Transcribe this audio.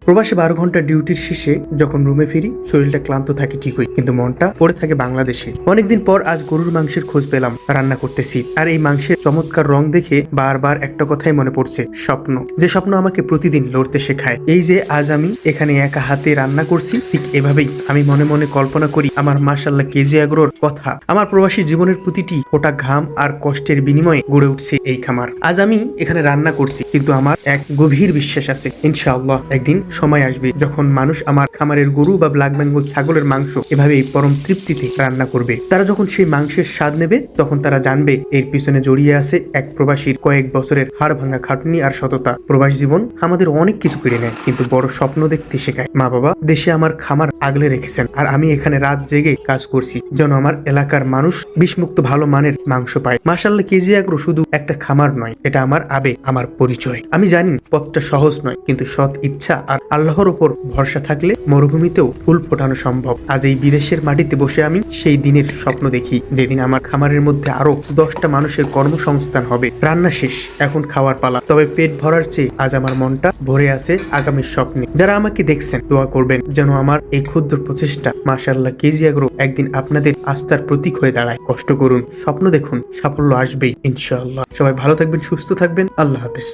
প্রবাসে 12 ঘন্টা ডিউটির শেষে যখন রুমে ফিরি শরীরটা ক্লান্ত থাকে ঠিকই, কিন্তু মনটা পড়ে থাকে বাংলাদেশে। অনেকদিন পর আজ গরুর মাংসের খোঁজ পেলাম, রান্না করতেছি। আর এই মাংসের চমৎকার রং দেখে বারবার একটা কথাই মনে পড়ছে, স্বপ্ন। যে স্বপ্ন আমাকে প্রতিদিন লড়তে শেখায়। এই যে আজ আমি এখানে একা হাতে রান্না করছি, ঠিক এভাবেই আমি মনে মনে কল্পনা করি আমার মাশাআল্লাহ কেজি এগ্রোর কথা। আমার প্রবাসী জীবনের প্রতিটি ফোঁটা ঘাম আর কষ্টের বিনিময়ে গড়ে উঠছে এই খামার। আজ আমি এখানে রান্না করছি, কিন্তু আমার এক গভীর বিশ্বাস আছে, ইনশাআল্লাহ একদিন সময় আসবে যখন মানুষ আমার খামারের গরু বা ব্ল্যাক বেঙ্গল ছাগলের মাংস এভাবেই পরম তৃপ্তিতে রান্না করবে। তারা যখন সেই মাংসের স্বাদ নেবে তখন তারা জানবে এর পিছনে জড়িয়ে আছে এক প্রবাসীর কয়েক বছরের হাড় ভাঙা খাটুনি আর সততা। প্রবাস জীবন আমাদের অনেক কিছু কেড়ে নেয়, কিন্তু বড় স্বপ্ন দেখতে শেখায়। মা বাবা দেশে আমার খামার আগলে রেখেছেন, আর আমি এখানে রাত জেগে কাজ করছি যেন আমার এলাকার মানুষ বিষমুক্ত ভালো মানের মাংস পায়। মাশাআল্লাহ কেজি এগ্রো শুধু একটা খামার নয়, এটা আমার আবেগ, আমার পরিচয়। আমি জানি পথটা সহজ নয়, কিন্তু সৎ ইচ্ছা আর আল্লাহর উপর ভরসা থাকলে মরুভূমিতেও ফুল ফোটানো সম্ভব। আজ এই বিদেশের মাটিতে বসে আমি সেই দিনের স্বপ্ন দেখি, যেদিন আমার খামারের মধ্যে আরো 10টা মানুষের কর্মসংস্থান হবে। রান্না শেষ, এখন খাওয়ার পালা। তবে পেট ভরার চেয়ে আজ আমার মনটা ভরে আছে আগামীর স্বপ্নে। যারা আমাকে দেখছেন দোয়া করবেন যেন আমার এই ক্ষুদ্র প্রচেষ্টা মাশাআল্লাহ কেজি এগ্রো একদিন আপনাদের আস্থার প্রতীক হয়ে দাঁড়ায়। কষ্ট করুন, স্বপ্ন দেখুন, সাফল্য আসবেই ইনশাআল্লাহ। সবাই ভালো থাকবেন, সুস্থ থাকবেন। আল্লাহ হাফেজ।